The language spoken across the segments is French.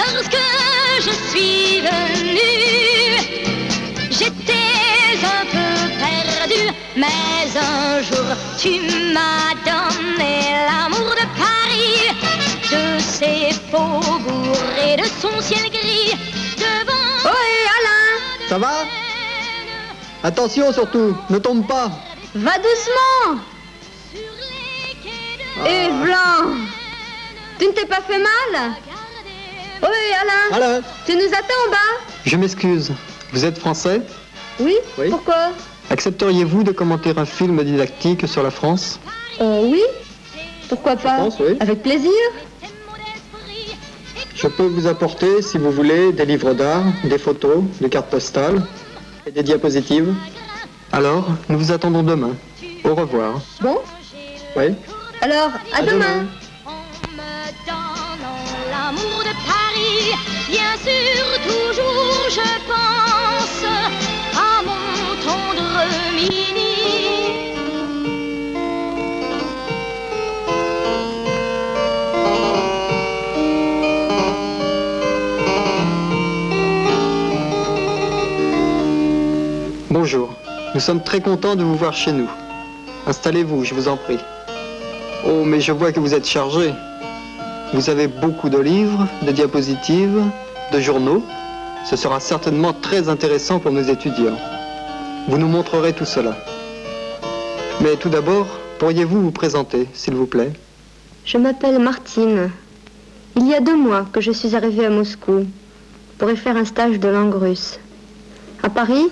Lorsque je suis venue, j'étais un peu perdue, mais un jour tu m'as donné l'amour de Paris, de ses faubourgs et de son ciel gris. Devant Ohé, Alain! Ça va? Attention surtout, ne tombe pas. Va doucement! Et Blanc! Tu ne t'es pas fait mal? Ohé, Alain! Alain, Tu nous attends en bas? je m'excuse. Vous êtes français? Oui? Oui. Pourquoi? Accepteriez-vous de commenter un film didactique sur la France? Oui? Pourquoi pas? pense, oui. Avec plaisir. Je peux vous apporter, si vous voulez, des livres d'art, des photos, des cartes postales et des diapositives. Alors, nous vous attendons demain. Au revoir. Bon? Oui? Alors, à demain. en me donnant l'amour de Paris, bien sûr toujours je pense à mon tendre Mini. Bonjour. Nous sommes très contents de vous voir chez nous. Installez-vous, je vous en prie. Oh, mais je vois que vous êtes chargé. Vous avez beaucoup de livres, de diapositives, de journaux. Ce sera certainement très intéressant pour nos étudiants. Vous nous montrerez tout cela. Mais tout d'abord, pourriez-vous vous présenter, s'il vous plaît? Je m'appelle Martine. Il y a 2 mois que je suis arrivée à Moscou pour y faire un stage de langue russe. À Paris,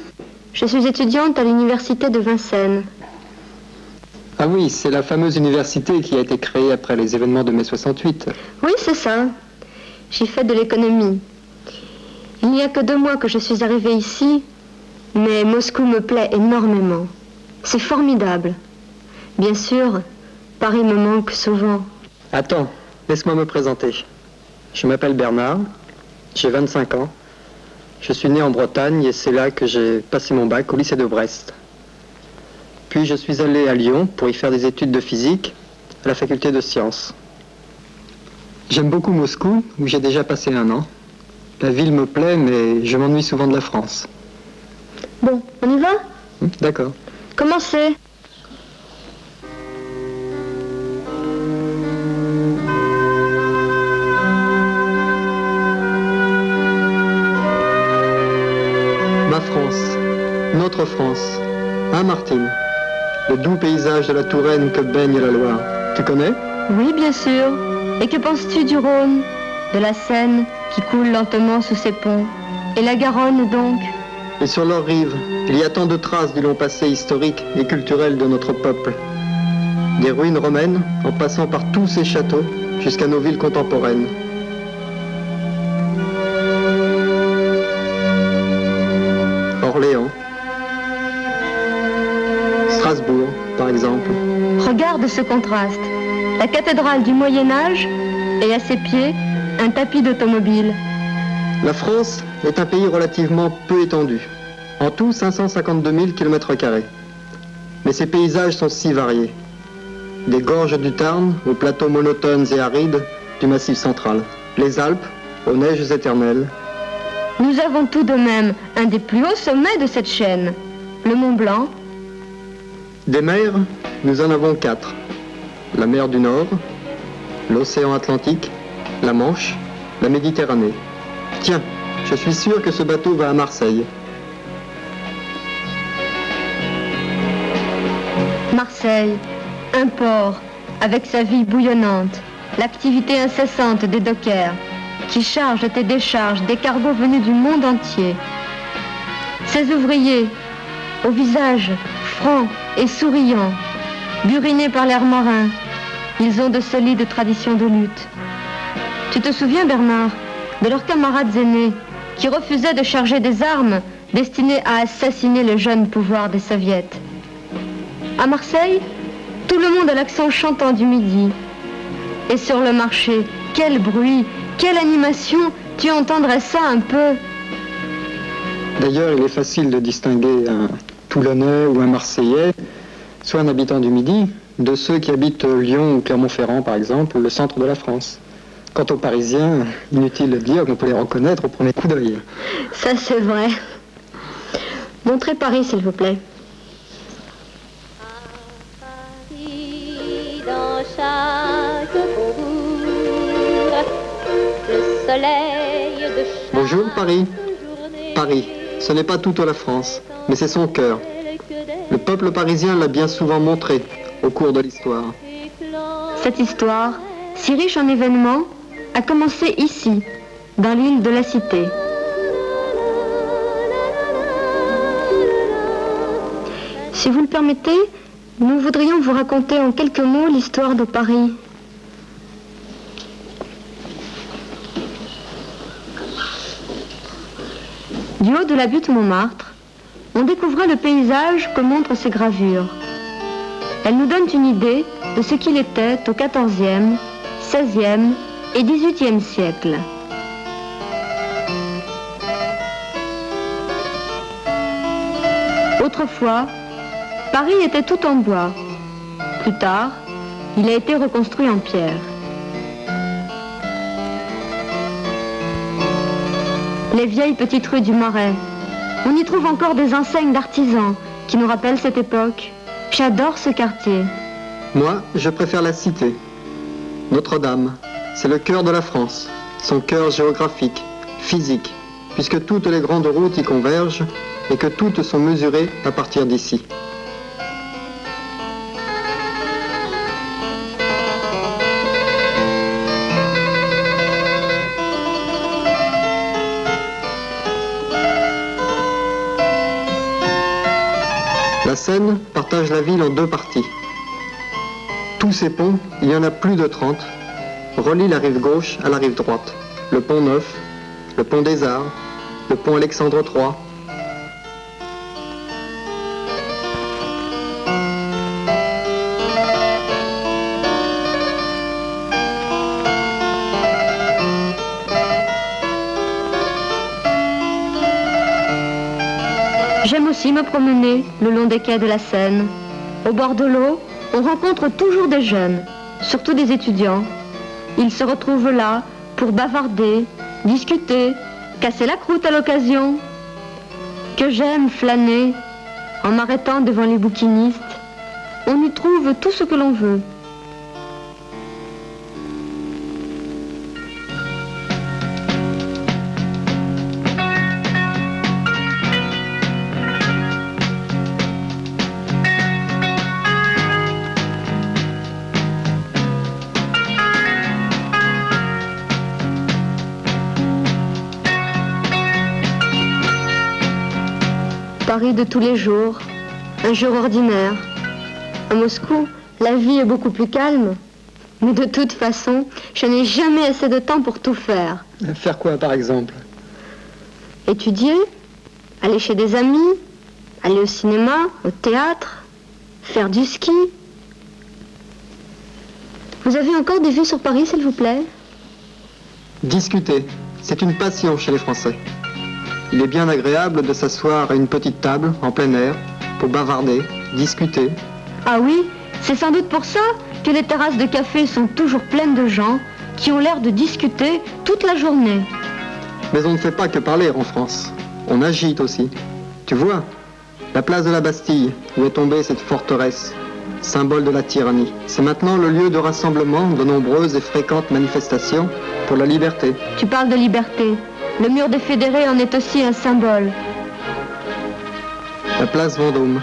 je suis étudiante à l'université de Vincennes. Ah oui, c'est la fameuse université qui a été créée après les événements de mai 68. Oui, c'est ça. J'y fais de l'économie. Il n'y a que 2 mois que je suis arrivée ici, mais Moscou me plaît énormément. C'est formidable. Bien sûr, Paris me manque souvent. Attends, laisse-moi me présenter. Je m'appelle Bernard, j'ai 25 ans. Je suis né en Bretagne et c'est là que j'ai passé mon bac au lycée de Brest. Puis je suis allé à Lyon pour y faire des études de physique à la faculté de sciences. J'aime beaucoup Moscou, où j'ai déjà passé 1 an. La ville me plaît, mais je m'ennuie souvent de la France. Bon, on y va? D'accord. Commencez. Ma France, notre France, hein Martine? Le doux paysage de la Touraine que baigne la Loire. Tu connais? Oui, bien sûr. Et que penses-tu du Rhône? De la Seine qui coule lentement sous ses ponts? Et la Garonne, donc? Et sur leurs rives, il y a tant de traces du long passé historique et culturel de notre peuple. Des ruines romaines, en passant par tous ces châteaux, jusqu'à nos villes contemporaines. Orléans, Strasbourg, par exemple. Regarde ce contraste. La cathédrale du Moyen-Âge et à ses pieds, un tapis d'automobile. La France est un pays relativement peu étendu. En tout, 552 000 km². Mais ses paysages sont si variés. Des gorges du Tarn aux plateaux monotones et arides du Massif central. Les Alpes aux neiges éternelles. Nous avons tout de même un des plus hauts sommets de cette chaîne, le Mont Blanc. Des mers, nous en avons 4. La mer du Nord, l'océan Atlantique, la Manche, la Méditerranée. Tiens, je suis sûr que ce bateau va à Marseille. Marseille, un port avec sa vie bouillonnante, l'activité incessante des dockers qui chargent et déchargent des cargos venus du monde entier. Ces ouvriers, au visage franc et souriant, burinés par l'air marin, ils ont de solides traditions de lutte. Tu te souviens, Bernard, de leurs camarades aînés qui refusaient de charger des armes destinées à assassiner le jeune pouvoir des soviets? À Marseille, tout le monde a l'accent chantant du midi. Et sur le marché, quel bruit, quelle animation, tu entendrais ça un peu? D'ailleurs, il est facile de distinguer un Toulonnais ou un Marseillais, soit un habitant du Midi, de ceux qui habitent Lyon ou Clermont-Ferrand, par exemple, le centre de la France. Quant aux Parisiens, inutile de dire qu'on peut les reconnaître au premier coup d'œil. Ça, c'est vrai. Montrez Paris, s'il vous plaît. Paris, dans chaque faubourg, le soleil de chaque Bonjour Paris. journée. Paris, ce n'est pas toute la France, mais c'est son cœur. Le peuple parisien l'a bien souvent montré au cours de l'histoire. Cette histoire, si riche en événements, a commencé ici, dans l'île de la Cité. Si vous le permettez, nous voudrions vous raconter en quelques mots l'histoire de Paris. Du haut de la butte Montmartre, on découvrait le paysage que montrent ces gravures. Elles nous donnent une idée de ce qu'il était au XIVe, XVIe et XVIIIe siècle. Autrefois, Paris était tout en bois. Plus tard, il a été reconstruit en pierre. Les vieilles petites rues du Marais. On y trouve encore des enseignes d'artisans qui nous rappellent cette époque. J'adore ce quartier. Moi, je préfère la Cité. Notre-Dame, c'est le cœur de la France, son cœur géographique, physique, puisque toutes les grandes routes y convergent et que toutes sont mesurées à partir d'ici. La Seine partage la ville en deux parties. Tous ces ponts, il y en a plus de 30, relient la rive gauche à la rive droite. Le pont Neuf, le pont des Arts, le pont Alexandre III. J'aime aussi me promener le long des quais de la Seine. Au bord de l'eau, on rencontre toujours des jeunes, surtout des étudiants. Ils se retrouvent là pour bavarder, discuter, casser la croûte à l'occasion. Que j'aime flâner en m'arrêtant devant les bouquinistes. On y trouve tout ce que l'on veut. Paris de tous les jours, un jour ordinaire. À Moscou, la vie est beaucoup plus calme. Mais de toute façon, je n'ai jamais assez de temps pour tout faire. Faire quoi par exemple? Étudier, aller chez des amis, aller au cinéma, au théâtre, faire du ski. Vous avez encore des vues sur Paris, s'il vous plaît? Discuter, c'est une passion chez les Français. Il est bien agréable de s'asseoir à une petite table, en plein air, pour bavarder, discuter. Ah oui, c'est sans doute pour ça que les terrasses de café sont toujours pleines de gens qui ont l'air de discuter toute la journée. Mais on ne fait pas que parler en France. On agite aussi. Tu vois, la place de la Bastille, où est tombée cette forteresse, symbole de la tyrannie, c'est maintenant le lieu de rassemblement de nombreuses et fréquentes manifestations pour la liberté. Tu parles de liberté. Le mur des fédérés en est aussi un symbole. La place Vendôme,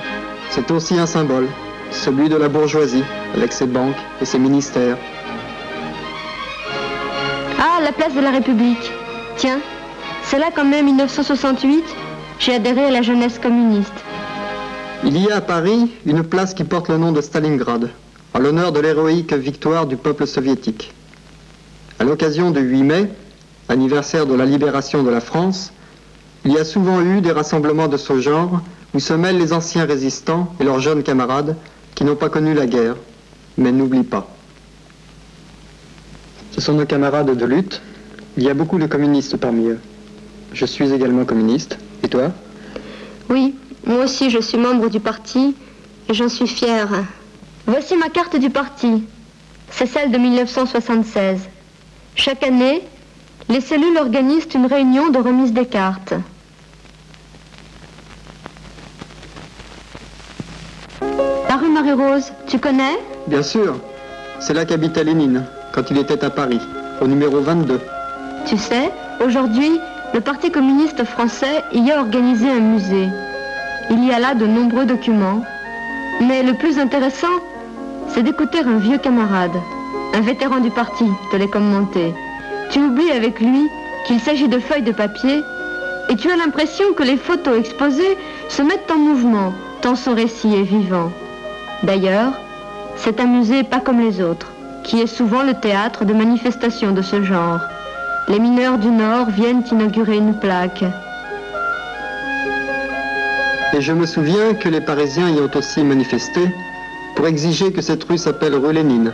c'est aussi un symbole, celui de la bourgeoisie, avec ses banques et ses ministères. Ah, la place de la République. Tiens, c'est là qu'en mai 1968, j'ai adhéré à la jeunesse communiste. Il y a à Paris une place qui porte le nom de Stalingrad, en l'honneur de l'héroïque victoire du peuple soviétique. À l'occasion du 8 mai, anniversaire de la libération de la France, il y a souvent eu des rassemblements de ce genre où se mêlent les anciens résistants et leurs jeunes camarades qui n'ont pas connu la guerre, mais n'oublient pas. Ce sont nos camarades de lutte. Il y a beaucoup de communistes parmi eux. Je suis également communiste. Et toi? Oui, moi aussi je suis membre du parti et j'en suis fière. Voici ma carte du parti. C'est celle de 1976. Chaque année, les cellules organisent une réunion de remise des cartes. La rue Marie-Rose, tu connais? Bien sûr, c'est là qu'habitait Lénine, quand il était à Paris, au numéro 22. Tu sais, aujourd'hui, le Parti communiste français y a organisé un musée. Il y a là de nombreux documents. Mais le plus intéressant, c'est d'écouter un vieux camarade, un vétéran du parti, te les commenter. Tu oublies avec lui qu'il s'agit de feuilles de papier et tu as l'impression que les photos exposées se mettent en mouvement, tant son récit est vivant. D'ailleurs, c'est un musée pas comme les autres, qui est souvent le théâtre de manifestations de ce genre. Les mineurs du Nord viennent inaugurer une plaque. Et je me souviens que les Parisiens y ont aussi manifesté pour exiger que cette rue s'appelle rue Lénine.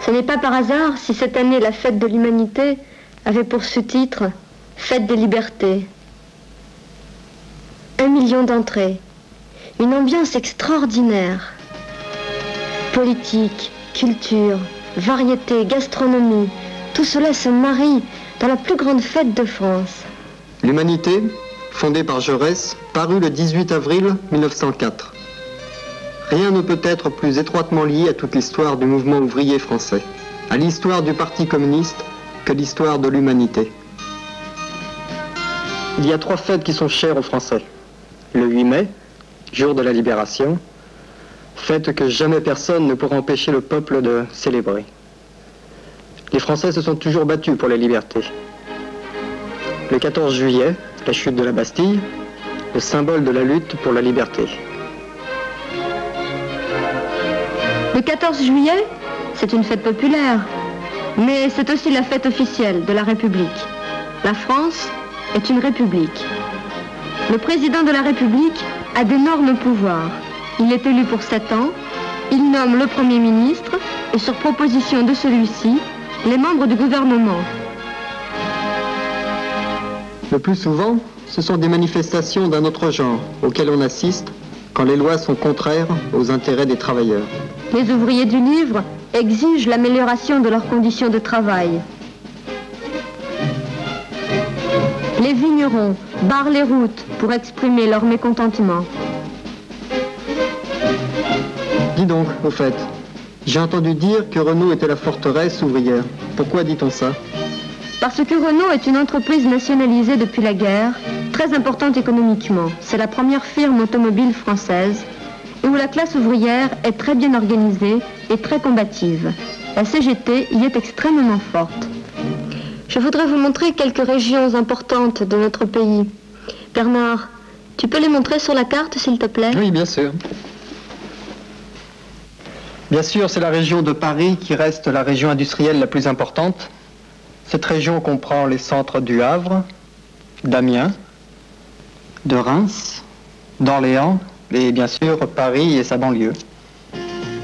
Ce n'est pas par hasard si cette année la fête de l'humanité avait pour sous-titre « Fête des libertés ». 1 million d'entrées, une ambiance extraordinaire. Politique, culture, variété, gastronomie, tout cela se marie dans la plus grande fête de France. L'Humanité, fondée par Jaurès, parut le 18 avril 1904. Rien ne peut être plus étroitement lié à toute l'histoire du mouvement ouvrier français, à l'histoire du Parti communiste, que l'histoire de l'humanité. Il y a 3 fêtes qui sont chères aux Français. Le 8 mai, jour de la libération, fête que jamais personne ne pourra empêcher le peuple de célébrer. Les Français se sont toujours battus pour les libertés. Le 14 juillet, la chute de la Bastille, le symbole de la lutte pour la liberté. Le 14 juillet, c'est une fête populaire, mais c'est aussi la fête officielle de la République. La France est une république. Le président de la République a d'énormes pouvoirs. Il est élu pour 7 ans, il nomme le Premier ministre et sur proposition de celui-ci, les membres du gouvernement. Le plus souvent, ce sont des manifestations d'un autre genre auxquelles on assiste quand les lois sont contraires aux intérêts des travailleurs. Les ouvriers du livre exigent l'amélioration de leurs conditions de travail. Les vignerons barrent les routes pour exprimer leur mécontentement. Dis donc, au fait, j'ai entendu dire que Renault était la forteresse ouvrière. Pourquoi dit-on ça? Parce que Renault est une entreprise nationalisée depuis la guerre, très importante économiquement. C'est la première firme automobile française et où la classe ouvrière est très bien organisée et très combative. La CGT y est extrêmement forte. Je voudrais vous montrer quelques régions importantes de notre pays. Bernard, tu peux les montrer sur la carte, s'il te plaît? Oui, bien sûr. Bien sûr, c'est la région de Paris qui reste la région industrielle la plus importante. Cette région comprend les centres du Havre, d'Amiens, de Reims, d'Orléans et bien sûr Paris et sa banlieue.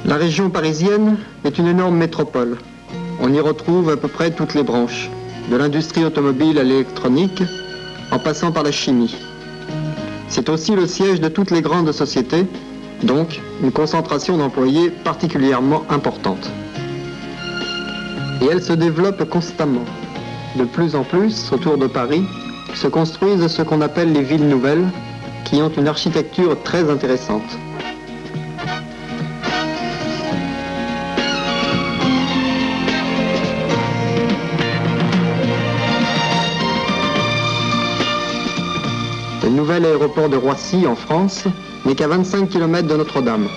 La région parisienne est une énorme métropole. On y retrouve à peu près toutes les branches, de l'industrie automobile à l'électronique, en passant par la chimie. C'est aussi le siège de toutes les grandes sociétés, donc une concentration d'employés particulièrement importante. Et elle se développe constamment. De plus en plus, autour de Paris, se construisent ce qu'on appelle les villes nouvelles, qui ont une architecture très intéressante. Le nouvel aéroport de Roissy, en France, n'est qu'à 25 km de Notre-Dame.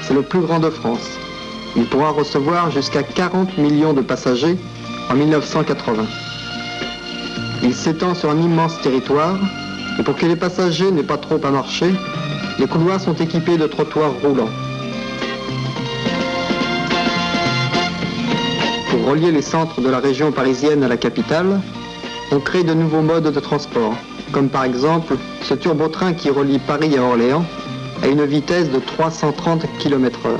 C'est le plus grand de France. Il pourra recevoir jusqu'à 40 millions de passagers en 1980. Il s'étend sur un immense territoire et pour que les passagers n'aient pas trop à marcher, les couloirs sont équipés de trottoirs roulants. Pour relier les centres de la région parisienne à la capitale, on crée de nouveaux modes de transport, comme par exemple ce turbotrain qui relie Paris à Orléans à une vitesse de 330 km/h.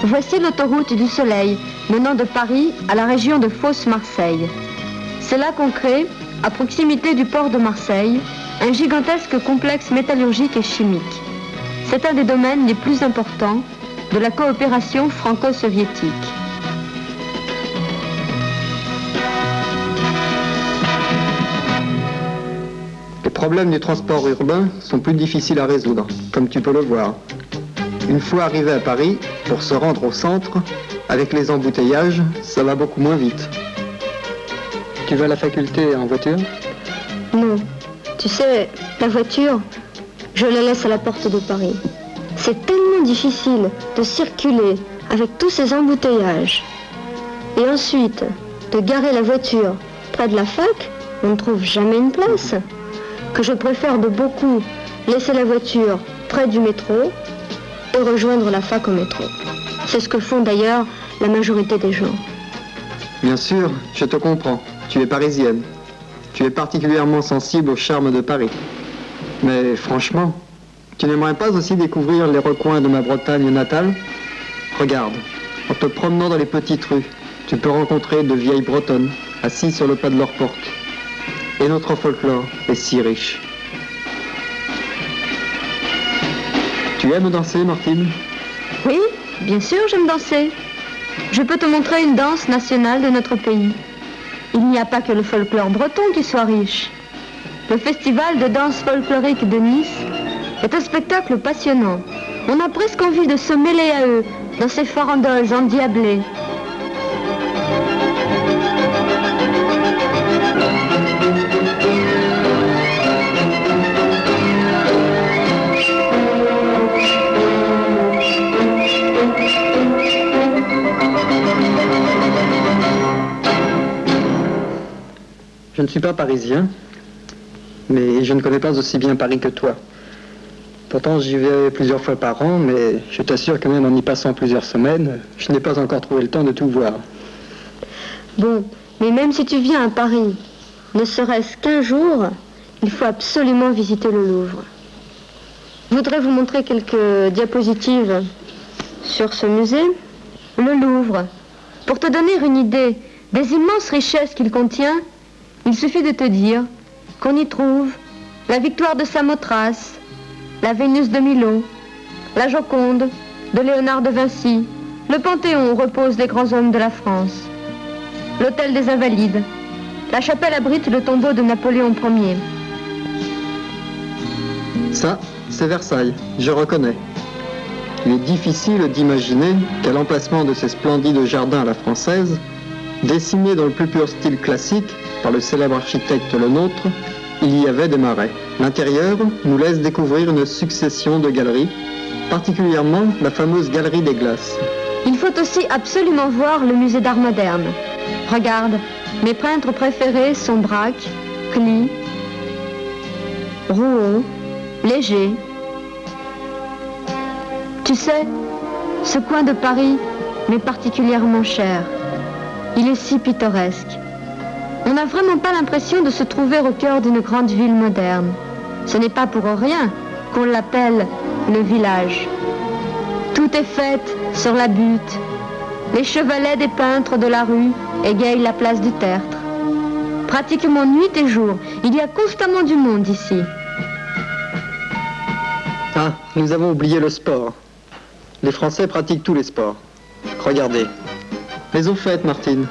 Voici l'autoroute du Soleil, menant de Paris à la région de Fos-Marseille. C'est là qu'on crée, à proximité du port de Marseille, un gigantesque complexe métallurgique et chimique. C'est un des domaines les plus importants de la coopération franco-soviétique. problèmes du transport urbain sont plus difficiles à résoudre, comme tu peux le voir. Une fois arrivé à Paris, pour se rendre au centre, avec les embouteillages, ça va beaucoup moins vite. Tu vas à la faculté en voiture? Non. Tu sais, la voiture, je la laisse à la porte de Paris. C'est tellement difficile de circuler avec tous ces embouteillages. Et ensuite, de garer la voiture près de la fac, on ne trouve jamais une place. Que je préfère de beaucoup laisser la voiture près du métro et rejoindre la fac au métro. C'est ce que font d'ailleurs la majorité des gens. Bien sûr, je te comprends. Tu es parisienne. Tu es particulièrement sensible au charme de Paris. Mais franchement, tu n'aimerais pas aussi découvrir les recoins de ma Bretagne natale? Regarde, en te promenant dans les petites rues, tu peux rencontrer de vieilles Bretonnes assises sur le pas de leur porte. Et notre folklore est si riche. Tu aimes danser, Martine? Oui, bien sûr, j'aime danser. Je peux te montrer une danse nationale de notre pays. Il n'y a pas que le folklore breton qui soit riche. Le festival de danse folklorique de Nice est un spectacle passionnant. On a presque envie de se mêler à eux dans ces farandoles endiablées. Je ne suis pas parisien, mais je ne connais pas aussi bien Paris que toi. Pourtant, j'y vais plusieurs fois par an, mais je t'assure que même en y passant plusieurs semaines, je n'ai pas encore trouvé le temps de tout voir. Bon, mais même si tu viens à Paris, ne serait-ce qu'un jour, il faut absolument visiter le Louvre. Je voudrais vous montrer quelques diapositives sur ce musée. Le Louvre, pour te donner une idée des immenses richesses qu'il contient, il suffit de te dire qu'on y trouve la victoire de Samothrace, la Vénus de Milo, la Joconde de Léonard de Vinci, le Panthéon où reposent les grands hommes de la France, l'Hôtel des Invalides, la chapelle abrite le tombeau de Napoléon Ier. Ça, c'est Versailles, je reconnais. Il est difficile d'imaginer qu'à l'emplacement de ces splendides jardins à la française, dessinés dans le plus pur style classique par le célèbre architecte Le Nôtre, il y avait des marais. L'intérieur nous laisse découvrir une succession de galeries, particulièrement la fameuse galerie des glaces. Il faut aussi absolument voir le musée d'art moderne. Regarde, mes peintres préférés sont Braque, Klee, Rouault, Léger. Tu sais, ce coin de Paris m'est particulièrement cher. Il est si pittoresque. On n'a vraiment pas l'impression de se trouver au cœur d'une grande ville moderne. Ce n'est pas pour rien qu'on l'appelle le village. Tout est fait sur la butte. Les chevalets des peintres de la rue égayent la place du Tertre. Pratiquement nuit et jour, il y a constamment du monde ici. Ah, nous avons oublié le sport. Les Français pratiquent tous les sports. Regardez. Mais au fait, Martine,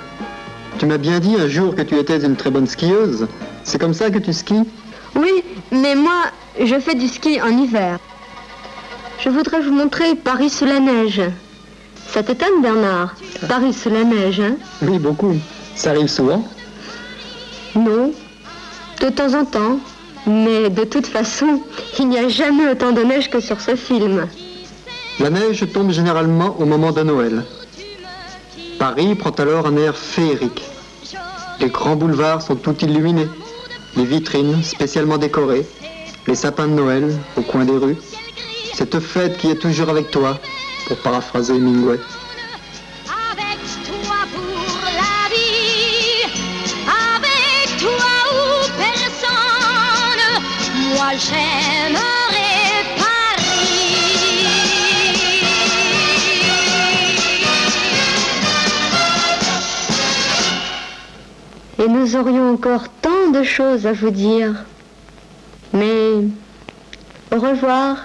tu m'as bien dit un jour que tu étais une très bonne skieuse. C'est comme ça que tu skis? Oui, mais moi, je fais du ski en hiver. Je voudrais vous montrer Paris sous la neige. Ça t'étonne, Bernard? Paris sous la neige, hein? Oui, beaucoup. Ça arrive souvent? Non, de temps en temps. Mais de toute façon, il n'y a jamais autant de neige que sur ce film. La neige tombe généralement au moment de Noël. Paris prend alors un air féerique. Les grands boulevards sont tout illuminés. Les vitrines spécialement décorées. Les sapins de Noël au coin des rues. Cette fête qui est toujours avec toi, pour paraphraser Hemingway. Avec toi pour la vie, avec toi ou personne, moi j'aimerais Paris. Et nous aurions encore tant de choses à vous dire. Mais au revoir.